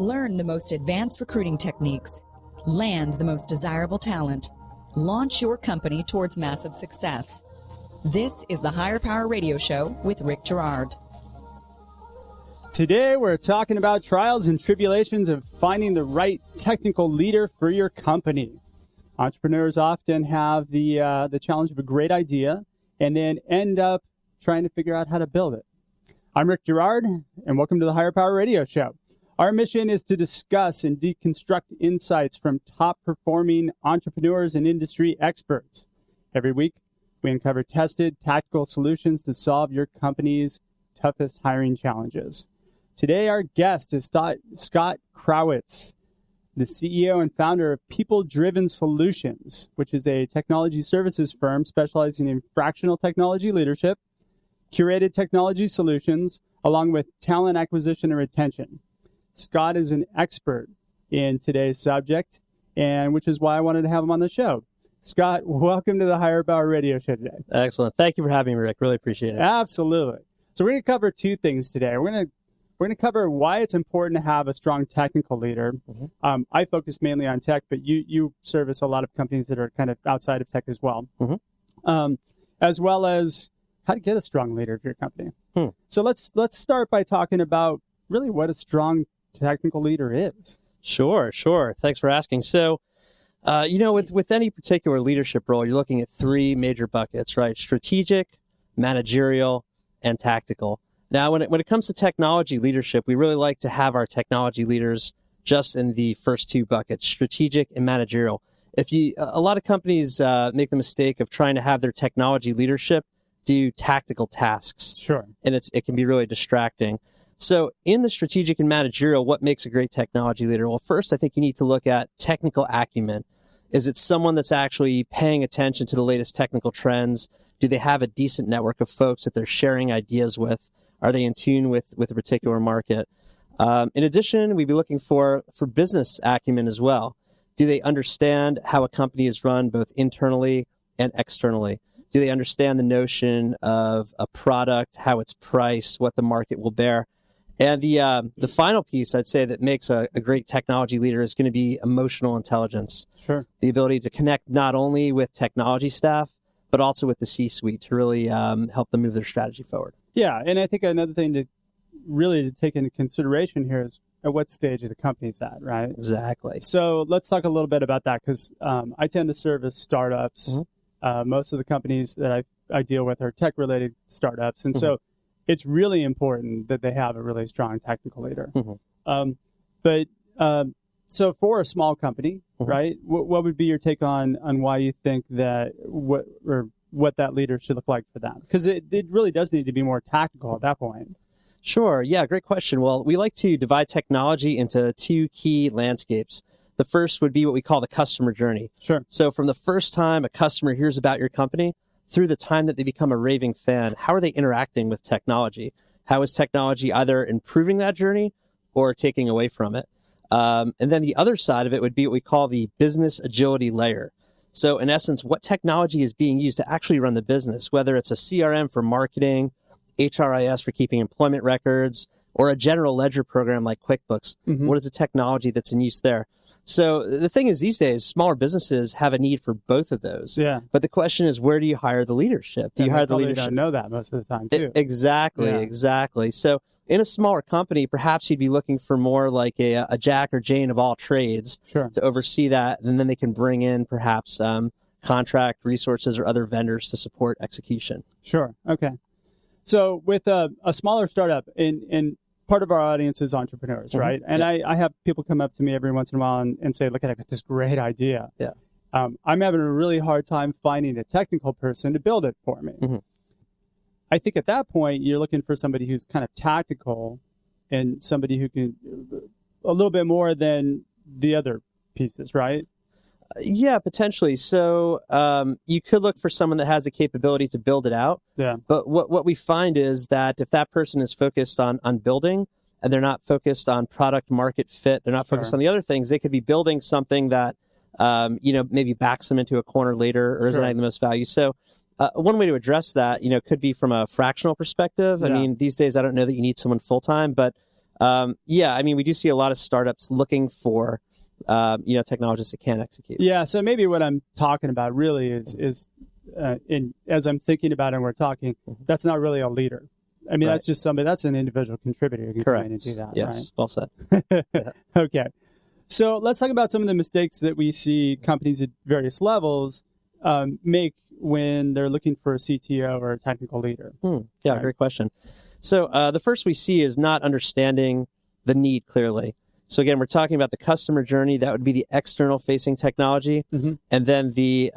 Learn the most advanced recruiting techniques. Land the most desirable talent. Launch your company towards massive success. This is the Higher Power Radio Show with Rick Girard. Today, we're talking about trials and tribulations of finding the right technical leader for your company. Entrepreneurs often have the challenge of a great idea and then end up trying to figure out how to build it. I'm Rick Girard, and welcome to the Higher Power Radio Show. Our mission is to discuss and deconstruct insights from top-performing entrepreneurs and industry experts. Every week, we uncover tested, tactical solutions to solve your company's toughest hiring challenges. Today, our guest is Scott Krawitz, the CEO and founder of People-Driven Solutions, which is a technology services firm specializing in fractional technology leadership, curated technology solutions, along with talent acquisition and retention. Scott is an expert in today's subject, and which is why I wanted to have him on the show. Scott, welcome to the Higher Power Radio Show today. Excellent. Thank you for having me, Rick. Really appreciate it. Absolutely. So we're going to cover two things today. We're going to cover why it's important to have a strong technical leader. Mm-hmm. I focus mainly on tech, but you service a lot of companies that are kind of outside of tech as well, mm-hmm. As well as how to get a strong leader for your company. So let's start by talking about really what a strong technical leader is. Sure. Thanks for asking. So, with any particular leadership role, you're looking at three major buckets, right? Strategic, managerial, and tactical. Now, when it comes to technology leadership, we really like to have our technology leaders just in the first two buckets, strategic and managerial. A lot of companies make the mistake of trying to have their technology leadership do tactical tasks. Sure. And it can be really distracting. So in the strategic and managerial, what makes a great technology leader? Well, first, I think you need to look at technical acumen. Is it someone that's actually paying attention to the latest technical trends? Do they have a decent network of folks that they're sharing ideas with? Are they in tune with a particular market? In addition, we'd be looking for business acumen as well. Do they understand how a company is run both internally and externally? Do they understand the notion of a product, how it's priced, what the market will bear? And the final piece I'd say that makes a great technology leader is going to be emotional intelligence. Sure. The ability to connect not only with technology staff, but also with the C-suite to really help them move their strategy forward. Yeah, and I think another thing to take into consideration here is at what stage is the company's at, right? Exactly. So let's talk a little bit about that because I tend to service startups. Mm-hmm. Most of the companies that I deal with are tech-related startups, and mm-hmm. so it's really important that they have a really strong technical leader. Mm-hmm. So for a small company, mm-hmm. right, what would be your take on why you think that what that leader should look like for them? Because it really does need to be more tactical at that point. Sure. Yeah, great question. Well, we like to divide technology into two key landscapes. The first would be what we call the customer journey. Sure. So from the first time a customer hears about your company through the time that they become a raving fan, how are they interacting with technology? How is technology either improving that journey or taking away from it? And then the other side of it would be what we call the business agility layer. So in essence, what technology is being used to actually run the business, whether it's a CRM for marketing, HRIS for keeping employment records, or a general ledger program like QuickBooks. Mm-hmm. What is the technology that's in use there? So the thing is, these days, smaller businesses have a need for both of those. Yeah. But the question is, where do you hire the leadership? Do you hire the leadership? Don't know that most of the time, too. Exactly. So in a smaller company, perhaps you'd be looking for more like a Jack or Jane of all trades sure. to oversee that. And then they can bring in perhaps contract resources or other vendors to support execution. Sure. Okay. So with a smaller startup, and part of our audience is entrepreneurs, mm-hmm. right? And yeah. I have people come up to me every once in a while and say, look, I got this great idea. Yeah. I'm having a really hard time finding a technical person to build it for me. Mm-hmm. I think at that point, you're looking for somebody who's kind of tactical and somebody who can a little bit more than the other pieces, right? Yeah, potentially. So you could look for someone that has the capability to build it out. Yeah. But what we find is that if that person is focused on building and they're not focused on product market fit, they're not sure. focused on the other things, they could be building something that, maybe backs them into a corner later or isn't sure. adding the most value. So one way to address that, could be from a fractional perspective. Yeah. I mean, these days, I don't know that you need someone full-time, but Yeah, I mean, we do see a lot of startups looking for, technologists that can execute. Yeah, so maybe what I'm talking about really is as I'm thinking about it and we're talking, that's not really a leader. I mean, that's just somebody, that's an individual contributor who can come in and do that, yes, right? Well said. Yeah. Okay. So let's talk about some of the mistakes that we see companies at various levels make when they're looking for a CTO or a technical leader. Yeah, right? Great question. So the first we see is not understanding the need clearly. So again, we're talking about the customer journey. That would be the external facing technology, and then the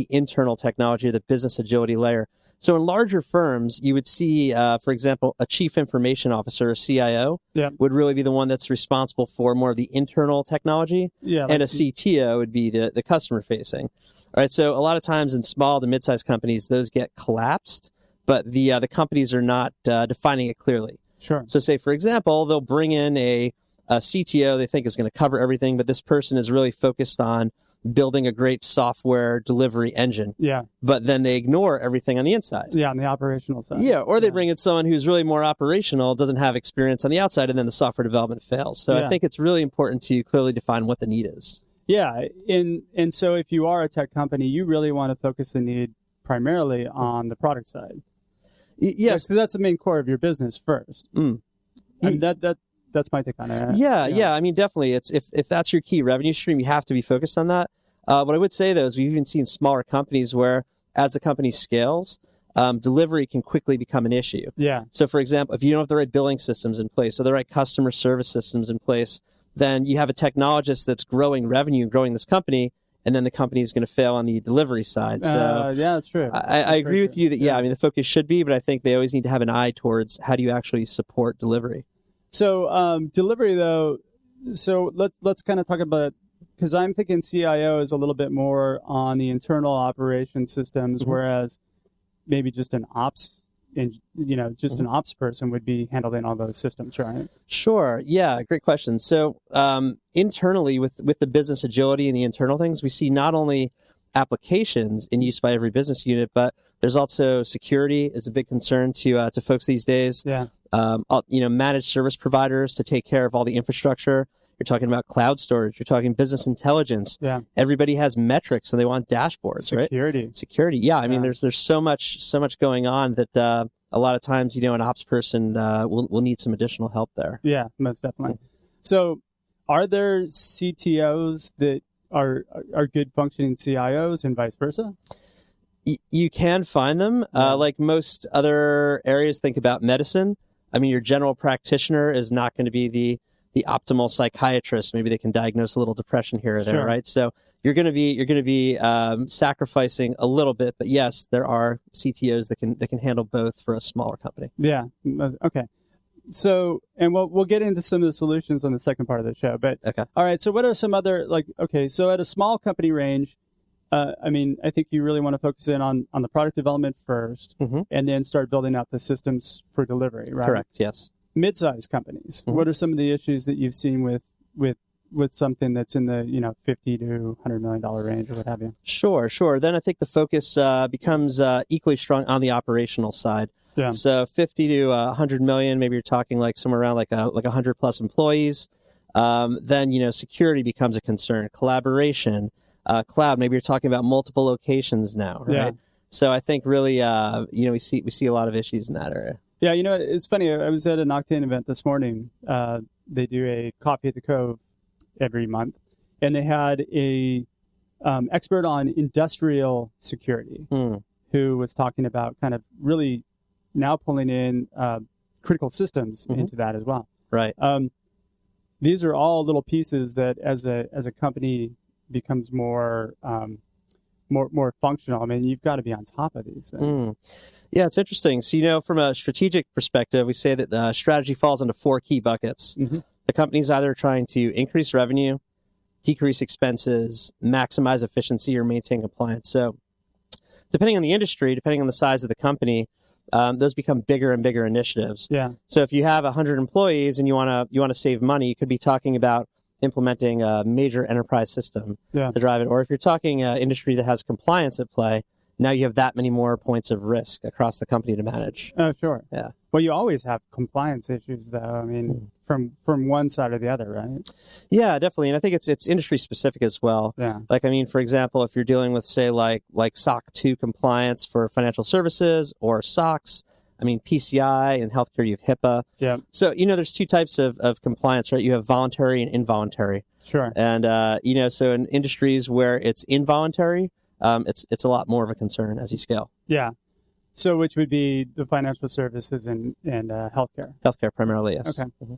internal technology, or the business agility layer. So in larger firms, you would see, for example, a chief information officer, or CIO, would really be the one that's responsible for more of the internal technology, and a CTO would be the customer facing. All right. So a lot of times in small to mid-sized companies, those get collapsed, but the companies are not defining it clearly. Sure. So say, for example, they'll bring in a CTO they think is going to cover everything, but this person is really focused on building a great software delivery engine. Yeah. But then they ignore everything on the inside. Yeah, on the operational side. Yeah, or they bring in someone who's really more operational, doesn't have experience on the outside, and then the software development fails. So I think it's really important to clearly define what the need is. Yeah. And so if you are a tech company, you really want to focus the need primarily on the product side. Yes. That's the main core of your business first. I mean, that's my take on it. Yeah. I mean, definitely. It's if that's your key revenue stream, you have to be focused on that. What I would say though is we've even seen smaller companies where, as the company scales, delivery can quickly become an issue. Yeah. So, for example, if you don't have the right billing systems in place, or the right customer service systems in place, then you have a technologist that's growing revenue and growing this company, and then the company is going to fail on the delivery side. So yeah, that's true. I agree with you that, I mean, the focus should be, but I think they always need to have an eye towards how do you actually support delivery. So delivery, though, so let's kind of talk about, because I'm thinking CIO is a little bit more on the internal operation systems, whereas maybe just an ops, an ops person would be handling all those systems, right? Sure. Yeah. Great question. So internally, with the business agility and the internal things, we see not only applications in use by every business unit, but there's also security is a big concern to folks these days. Yeah. Managed service providers to take care of all the infrastructure. You're talking about cloud storage. You're talking business intelligence. Yeah. Everybody has metrics and they want dashboards, right? Security. Yeah. I mean, there's so much going on that a lot of times, an ops person will need some additional help there. Yeah, most definitely. So, are there CTOs that are good functioning CIOs and vice versa? You can find them. Like most other areas, think about medicine. I mean, your general practitioner is not going to be the optimal psychiatrist. Maybe they can diagnose a little depression here or there, right? So you're going to be sacrificing a little bit, but yes, there are CTOs that can handle both for a smaller company. Yeah. Okay. So, and we'll get into some of the solutions on the second part of the show, but okay. All right. So what are some other, so at a small company range, I mean, I think you really want to focus in on the product development first, and then start building out the systems for delivery, right? Correct. Yes. Mid-sized companies. What are some of the issues that you've seen with something that's in the $50 to $100 million range or what have you? Sure. Then I think the focus becomes equally strong on the operational side. Yeah. So 50 to 100 million, maybe you're talking like somewhere around like 100 plus employees. Then security becomes a concern. Collaboration, cloud. Maybe you're talking about multiple locations now, right? Yeah. So I think really, we see a lot of issues in that area. Yeah, it's funny. I was at an Octane event this morning. They do a Coffee at the Cove every month, and they had a expert on industrial security who was talking about kind of really now pulling in critical systems into that as well. Right. These are all little pieces that as a company becomes more functional. I mean, you've got to be on top of these things. Yeah, it's interesting. So, from a strategic perspective, we say that the strategy falls into 4 key buckets. The company's either trying to increase revenue, decrease expenses, maximize efficiency, or maintain compliance. So depending on the industry, depending on the size of the company, those become bigger and bigger initiatives. Yeah. So if you have 100 employees and you want to save money, you could be talking about implementing a major enterprise system to drive it. Or if you're talking industry that has compliance at play, now you have that many more points of risk across the company to manage. Oh, sure. Yeah. Well, you always have compliance issues, though. I mean, from one side or the other, right? Yeah, definitely. And I think it's industry specific as well. Yeah. Like, I mean, for example, if you're dealing with, say, like SOC 2 compliance for financial services or SOX, I mean, PCI and healthcare, you have HIPAA. Yeah. So, there's two types of compliance, right? You have voluntary and involuntary. Sure. And, so in industries where it's involuntary, it's a lot more of a concern as you scale. Yeah. So which would be the financial services and healthcare? Healthcare primarily, yes. Okay. Mm-hmm.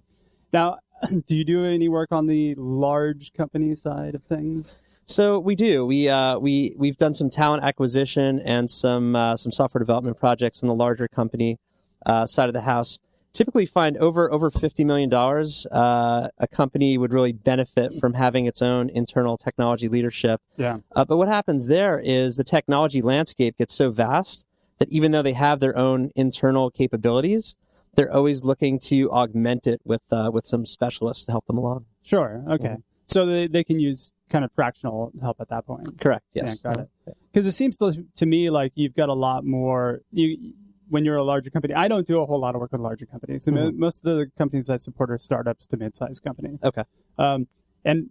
Now, do you do any work on the large company side of things? So we do. We've done some talent acquisition and some software development projects in the larger company side of the house. Typically find over $50 million, a company would really benefit from having its own internal technology leadership. Yeah. But what happens there is the technology landscape gets so vast that even though they have their own internal capabilities, they're always looking to augment it with some specialists to help them along. Sure. Okay. Mm-hmm. So they can use kind of fractional help at that point. Correct. Yes. Yeah, got it. Because it seems to me like you've got a lot more. When you're a larger company, I don't do a whole lot of work with larger companies. So most of the companies I support are startups to mid-sized companies. Okay. And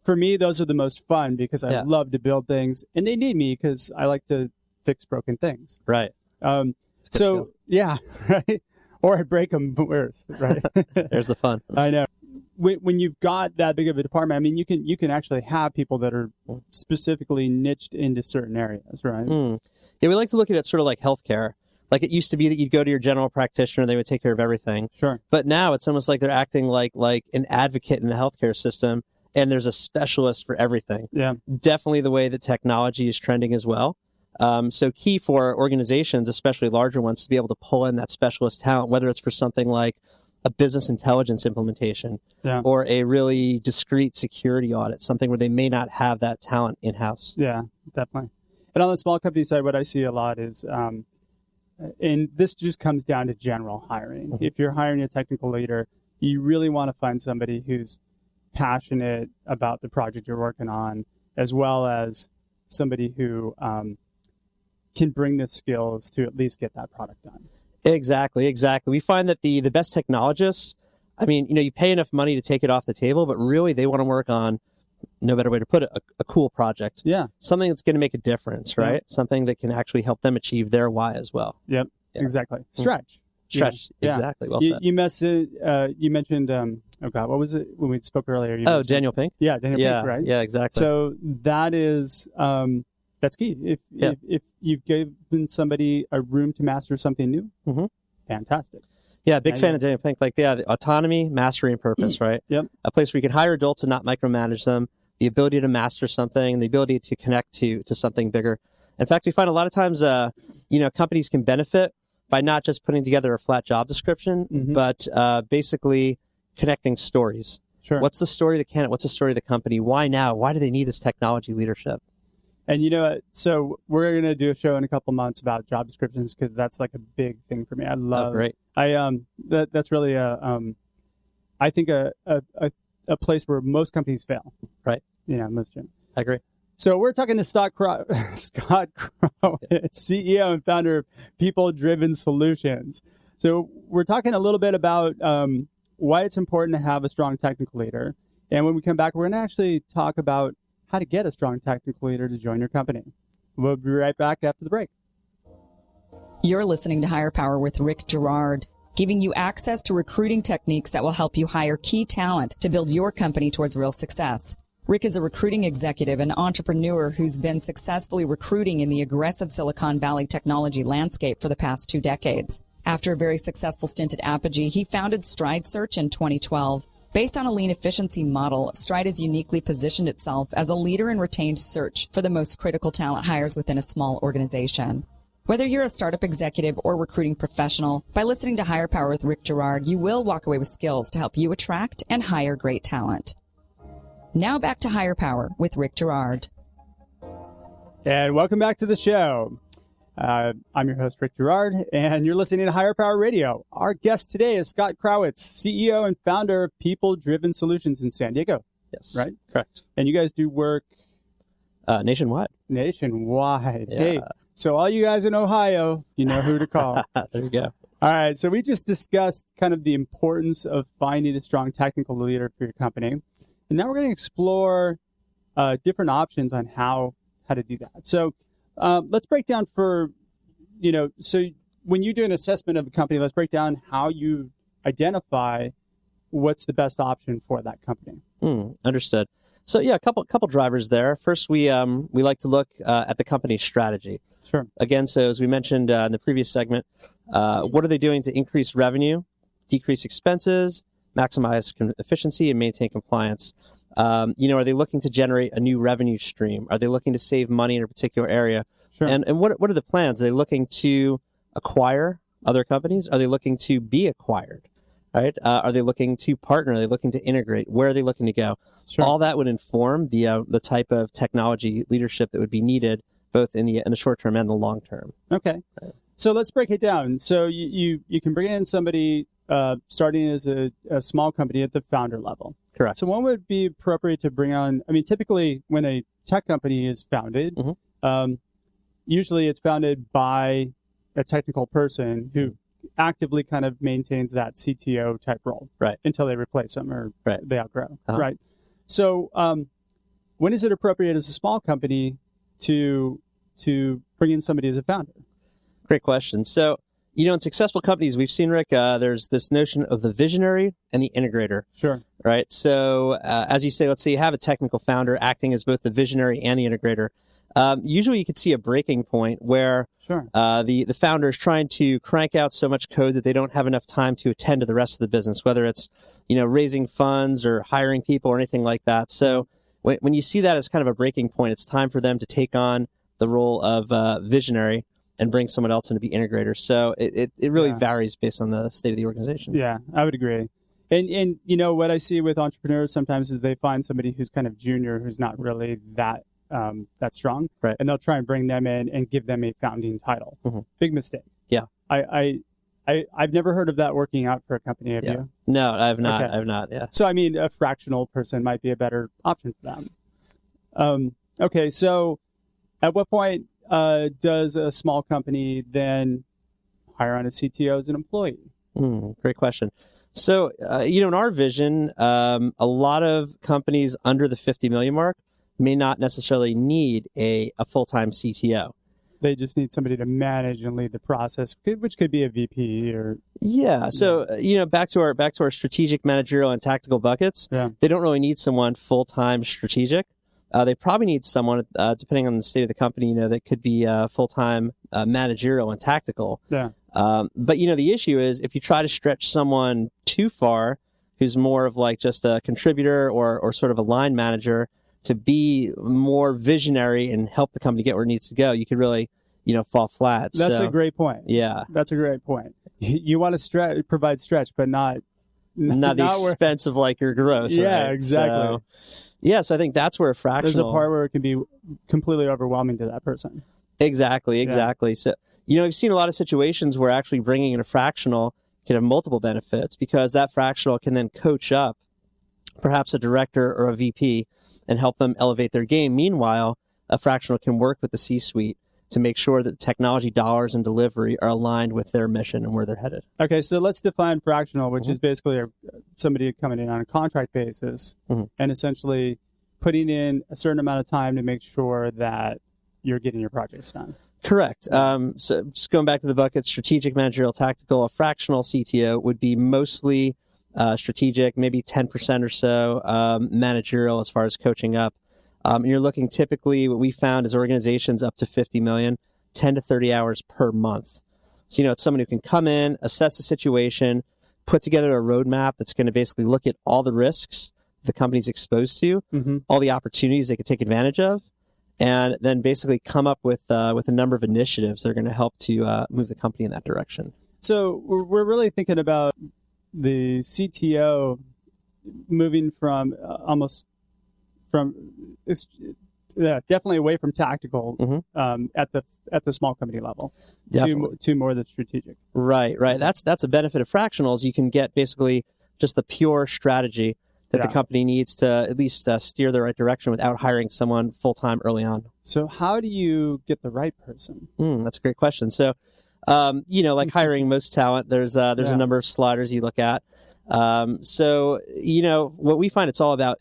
for me, those are the most fun because I love to build things, and they need me because I like to fix broken things. Right. So yeah, right. Or I break them worse. Right. There's the fun. I know. When you've got that big of a department, I mean, you can actually have people that are specifically niched into certain areas, right? Yeah, we like to look at it sort of like healthcare. Like it used to be that you'd go to your general practitioner, they would take care of everything. Sure. But now it's almost like they're acting like an advocate in the healthcare system, and there's a specialist for everything. Yeah. Definitely the way that technology is trending as well. So key for organizations, especially larger ones, to be able to pull in that specialist talent, whether it's for something like a business intelligence implementation or a really discrete security audit, something where they may not have that talent in-house. Yeah, definitely. And on the small company side, what I see a lot is, and this just comes down to general hiring. Mm-hmm. If you're hiring a technical leader, you really want to find somebody who's passionate about the project you're working on, as well as somebody who can bring the skills to at least get that product done. Exactly. We find that the best technologists, I mean, you pay enough money to take it off the table, but really they want to work on, no better way to put it, a cool project. Yeah. Something that's going to make a difference, right? Yeah. Something that can actually help them achieve their why as well. Yep. Yeah. Exactly. Stretch. Stretch. Yeah. Exactly. Well said. You mentioned, what was it when we spoke earlier? Daniel Pink? Yeah, Daniel Pink, right? Yeah, exactly. So that is, that's key. If you've given somebody a room to master something new, fantastic. Yeah, big fan of Daniel Pink. Like, the autonomy, mastery, and purpose, right? Yep. A place where you can hire adults and not micromanage them, the ability to master something, the ability to connect to something bigger. In fact, we find a lot of times, companies can benefit by not just putting together a flat job description, but basically connecting stories. Sure. What's the story of the candidate? What's the story of the company? Why now? Why do they need this technology leadership? And so we're going to do a show in a couple months about job descriptions because that's like a big thing for me. I love. Oh, great. That's really I think a place where most companies fail. Right. Most. I agree. So we're talking to Scott Krawitz, CEO and founder of People Driven Solutions. So we're talking a little bit about why it's important to have a strong technical leader. And when we come back, we're going to actually talk about how to get a strong technical leader to join your company. We'll be right back after the break. You're listening to Higher Power with Rick Girard, giving you access to recruiting techniques that will help you hire key talent to build your company towards real success. Rick is a recruiting executive and entrepreneur who's been successfully recruiting in the aggressive Silicon Valley technology landscape for the past 2 decades. After a very successful stint at Apogee, he founded Stride Search in 2012. Based on a lean efficiency model, Stride has uniquely positioned itself as a leader in retained search for the most critical talent hires within a small organization. Whether you're a startup executive or recruiting professional, by listening to Higher Power with Rick Girard, you will walk away with skills to help you attract and hire great talent. Now back to Higher Power with Rick Girard. And welcome back to the show. I'm your host, Rick Girard, and you're listening to Higher Power Radio. Our guest today is Scott Krawitz, CEO and founder of People Driven Solutions in San Diego. Yes. Right? Correct. And you guys do work nationwide. Nationwide. Yeah. Hey, so all you guys in Ohio, you know who to call. There you go. All right, so we just discussed kind of the importance of finding a strong technical leader for your company. And now we're going to explore different options on how to do that. So let's break down so when you do an assessment of a company, let's break down how you identify what's the best option for that company. Understood. So yeah, a couple drivers there. First, we like to look at the company's strategy. Sure. Again, so as we mentioned in the previous segment, what are they doing to increase revenue, decrease expenses, maximize efficiency, and maintain compliance? Are they looking to generate a new revenue stream? Are they looking to save money in a particular area? Sure. And what are the plans? Are they looking to acquire other companies? Are they looking to be acquired? Right? Are they looking to partner? Are they looking to integrate? Where are they looking to go? Sure. All that would inform the type of technology leadership that would be needed, both in the short term and the long term. Okay. Right. So let's break it down. So you can bring in somebody starting as a small company at the founder level. Correct. So when would be appropriate to bring on? I mean, typically when a tech company is founded, usually it's founded by a technical person who actively kind of maintains that CTO type role, right, until they replace them or they outgrow, right? So when is it appropriate as a small company to bring in somebody as a founder? Great question. So, in successful companies, we've seen, Rick, there's this notion of the visionary and the integrator. Sure. Right. So, as you say, let's say you have a technical founder acting as both the visionary and the integrator. Usually you could see a breaking point where the founder is trying to crank out so much code that they don't have enough time to attend to the rest of the business, whether it's, raising funds or hiring people or anything like that. So when you see that as kind of a breaking point, it's time for them to take on the role of visionary and bring someone else in to be integrator. So it really varies based on the state of the organization. Yeah, I would agree. And what I see with entrepreneurs sometimes is they find somebody who's kind of junior, who's not really that strong, right, and they'll try and bring them in and give them a founding title. Big mistake. Yeah. I've never heard of that working out for a company. Have you? No, I've not. Okay. I've not. Yeah. So, I mean, a fractional person might be a better option for them. Okay. So at what point does a small company then hire on a CTO as an employee? Great question. So, in our vision, a lot of companies under the 50 million mark may not necessarily need a full-time CTO. They just need somebody to manage and lead the process, which could be a VP or... Yeah. So, back to our strategic, managerial, and tactical buckets, they don't really need someone full-time strategic. They probably need someone, depending on the state of the company, that could be full-time managerial and tactical. Yeah. But, the issue is if you try to stretch someone too far, who's more of like just a contributor or sort of a line manager, to be more visionary and help the company get where it needs to go, you could really, fall flat. That's a great point. Yeah. That's a great point. You want to provide stretch, but not the expense of like your growth. Yeah, right? exactly. So I think that's where fractional. There's a part where it can be completely overwhelming to that person. Exactly. So, we've seen a lot of situations where actually bringing in a fractional can have multiple benefits because that fractional can then coach up perhaps a director or a VP and help them elevate their game. Meanwhile, a fractional can work with the C-suite to make sure that technology dollars and delivery are aligned with their mission and where they're headed. Okay, so let's define fractional, which is basically somebody coming in on a contract basis and essentially putting in a certain amount of time to make sure that you're getting your projects done. Correct. So just going back to the buckets, strategic, managerial, tactical, a fractional CTO would be mostly strategic, maybe 10% or so managerial as far as coaching up. You're looking typically, what we found is organizations up to 50 million, 10 to 30 hours per month. So, it's someone who can come in, assess the situation, put together a roadmap that's going to basically look at all the risks the company's exposed to, all the opportunities they could take advantage of, and then basically come up with a number of initiatives that are going to help to move the company in that direction. So we're really thinking about the CTO moving from definitely away from tactical at the small company level to more the strategic. Right. That's a benefit of fractionals. You can get basically just the pure strategy that the company needs to at least steer the right direction without hiring someone full time early on. So how do you get the right person? That's a great question. So Like hiring most talent, there's a number of sliders you look at. So what we find, it's all about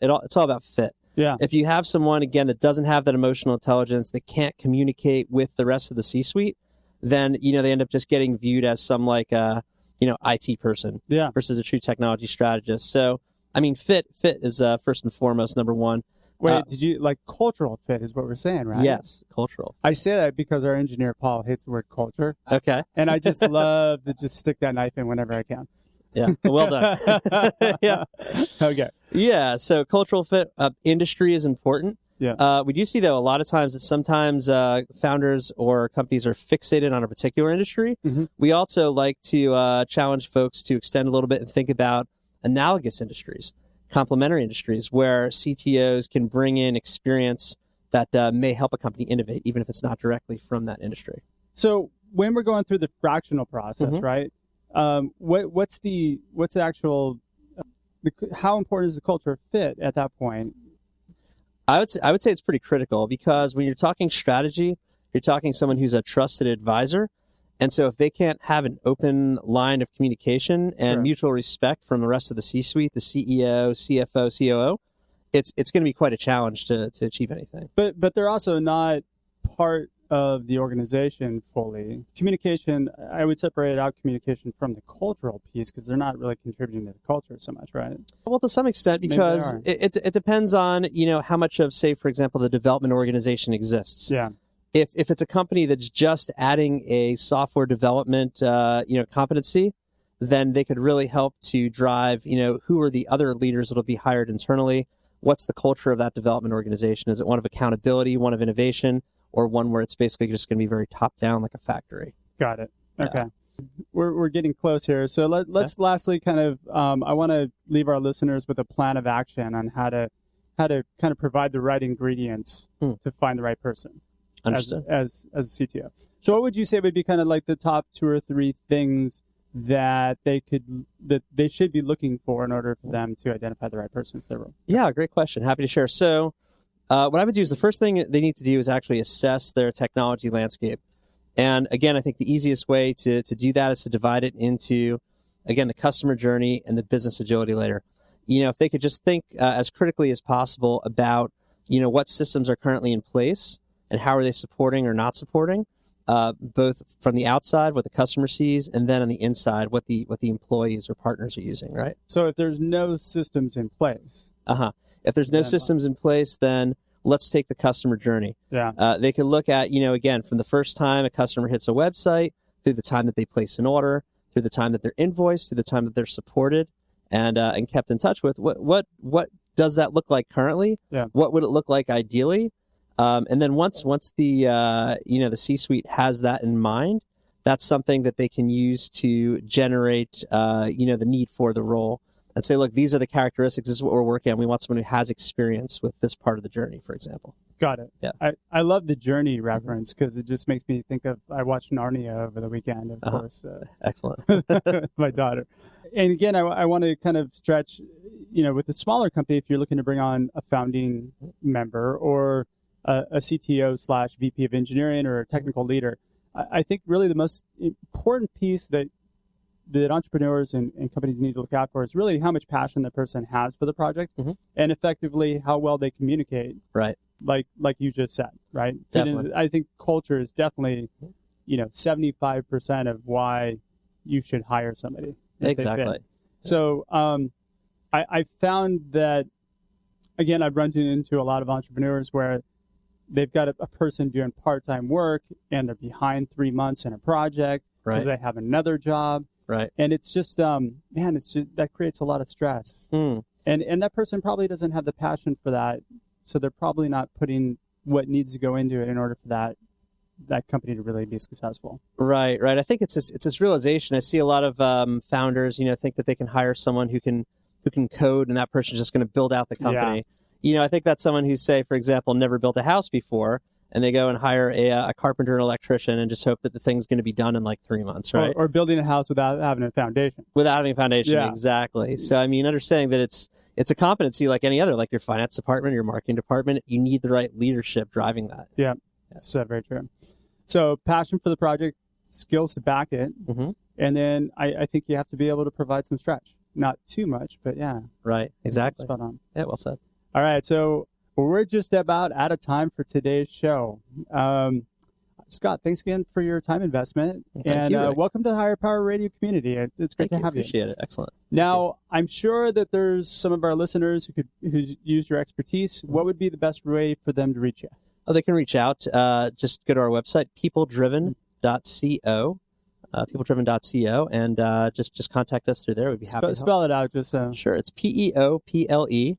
fit. Yeah. If you have someone, again, that doesn't have that emotional intelligence, that can't communicate with the rest of the C-suite, then, they end up just getting viewed as some IT person versus a true technology strategist. So, fit is first and foremost number one. Wait, did you cultural fit is what we're saying, right? Yes, cultural. I say that because our engineer, Paul, hates the word culture. Okay. And I just love to just stick that knife in whenever I can. Yeah, well done. Yeah. Okay. Yeah, so cultural fit, industry is important. Yeah. We do see, though, a lot of times that sometimes founders or companies are fixated on a particular industry. Mm-hmm. We also like to challenge folks to extend a little bit and think about analogous industries, complementary industries, where CTOs can bring in experience that may help a company innovate, even if it's not directly from that industry. So when we're going through the fractional process, Mm-hmm. right? What's the actual? How important is the culture fit at that point? I would say it's pretty critical, because when you're talking strategy, you're talking someone who's a trusted advisor. And so if they can't have an open line of communication and mutual respect from the rest of the C-suite, the CEO, CFO, COO, it's going to be quite a challenge to achieve anything. But they're also not part of the organization fully. Communication, I would separate out communication from the cultural piece, because they're not really contributing to the culture so much, right? Well, to some extent, because it depends on, how much of, say, for example, the development organization exists. Yeah. If it's a company that's just adding a software development, competency, then they could really help to drive, who are the other leaders that will be hired internally? What's the culture of that development organization? Is it one of accountability, one of innovation, or one where it's basically just going to be very top down, like a factory? Got it. Okay. We're getting close here. So let's lastly kind of, I want to leave our listeners with a plan of action on how to kind of provide the right ingredients to find the right person. Understood. As a CTO. So what would you say would be kind of like the top 2 or 3 things that they should be looking for in order for them to identify the right person for their role? Yeah, great question. Happy to share. So what I would do is the first thing they need to do is actually assess their technology landscape. And again, I think the easiest way to do that is to divide it into, again, the customer journey and the business agility layer. If they could just think as critically as possible about, what systems are currently in place and how are they supporting or not supporting, both from the outside, what the customer sees, and then on the inside, what the employees or partners are using, right? So if there's no systems in place. If there's no systems in place, then let's take the customer journey. Yeah. They can look at, again, from the first time a customer hits a website, through the time that they place an order, through the time that they're invoiced, through the time that they're supported and kept in touch with. What does that look like currently? Yeah. What would it look like ideally? And then once the the C-suite has that in mind, that's something that they can use to generate the need for the role, and say, look, these are the characteristics. This is what we're working on. We want someone who has experience with this part of the journey, for example. Got it. Yeah. I love the journey reference, because it just makes me think of, I watched Narnia over the weekend, of course. Excellent. My daughter. And again, I want to kind of stretch, with a smaller company, if you're looking to bring on a founding member or a CTO / VP of engineering or a technical leader, I think really the most important piece that entrepreneurs and companies need to look out for is really how much passion the person has for the project, and effectively how well they communicate. Right. Like you just said, right? Definitely. I think culture is definitely, 75% of why you should hire somebody. Exactly. So I found that, again, I've run into a lot of entrepreneurs where they've got a person doing part-time work and they're behind 3 months in a project because they have another job. Right. And it's just, that creates a lot of stress. And that person probably doesn't have the passion for that. So they're probably not putting what needs to go into it in order for that company to really be successful. Right. I think it's this realization. I see a lot of founders, think that they can hire someone who can code, and that person's just going to build out the company. Yeah. I think that's someone who, say, for example, never built a house before, and they go and hire a carpenter and electrician and just hope that the thing's going to be done in like 3 months, right? Or building a house without having a foundation. Without having a foundation, exactly. So, understanding that it's a competency like any other, like your finance department, your marketing department. You need the right leadership driving that. Yeah. That's very true. So passion for the project, skills to back it. Mm-hmm. And then I think you have to be able to provide some stretch. Not too much, but yeah. Right. Exactly. Spot on. Yeah, well said. All right. So we're just about out of time for today's show. Scott, thanks again for your time investment. Thank you, Rick. Welcome to the Higher Power Radio community. It's great to have you. Appreciate it. Excellent. Now, I'm sure that there's some of our listeners who use your expertise. What would be the best way for them to reach you? Oh, they can reach out. Just go to our website, peopledriven.co. Peopledriven.co, and just contact us through there. We'd be happy to help. Spell it out. Just Sure. It's peopledriven.co.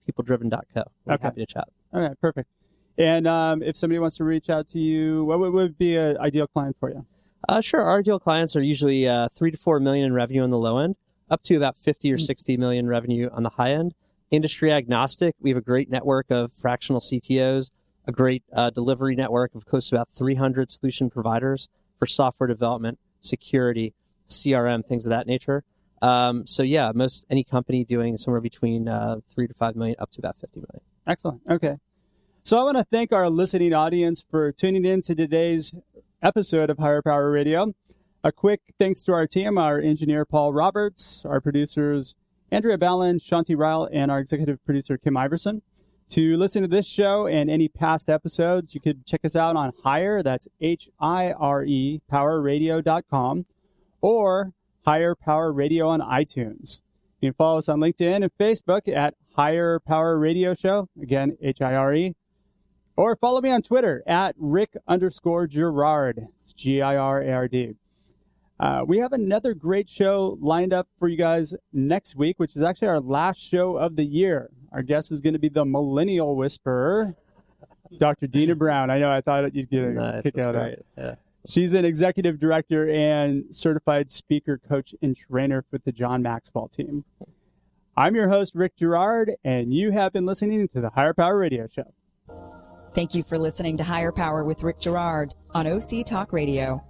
Peopledriven.co. We're Okay. happy to chat. All right, perfect. And if somebody wants to reach out to you, what would be an ideal client for you? Sure. Our ideal clients are usually 3 to 4 million in revenue on the low end, up to about 50 or 60 million revenue on the high end. Industry agnostic. We have a great network of fractional CTOs, a great delivery network of close to about 300 solution providers for software development, security, CRM, things of that nature. So yeah, any company doing somewhere between 3 to 5 million up to about 50 million. Excellent. Okay. So I want to thank our listening audience for tuning in to today's episode of Higher Power Radio. A quick thanks to our team, our engineer, Paul Roberts, our producers, Andrea Ballin, Shanti Ryle, and our executive producer, Kim Iverson. To listen to this show and any past episodes, you could check us out on Hire, that's HIRE, powerradio.com, or Higher Power Radio on iTunes. You can follow us on LinkedIn and Facebook at Higher Power Radio Show, again, HIRE. Or follow me on Twitter at Rick_Girard. It's GIRARD. We have another great show lined up for you guys next week, which is actually our last show of the year. Our guest is going to be the Millennial Whisperer, Dr. Dina Brown. I know, I thought you'd get a kick out of that. Yeah. She's an executive director and certified speaker, coach, and trainer with the John Maxwell team. I'm your host, Rick Girard, and you have been listening to the Higher Power Radio Show. Thank you for listening to Higher Power with Rick Girard on OC Talk Radio.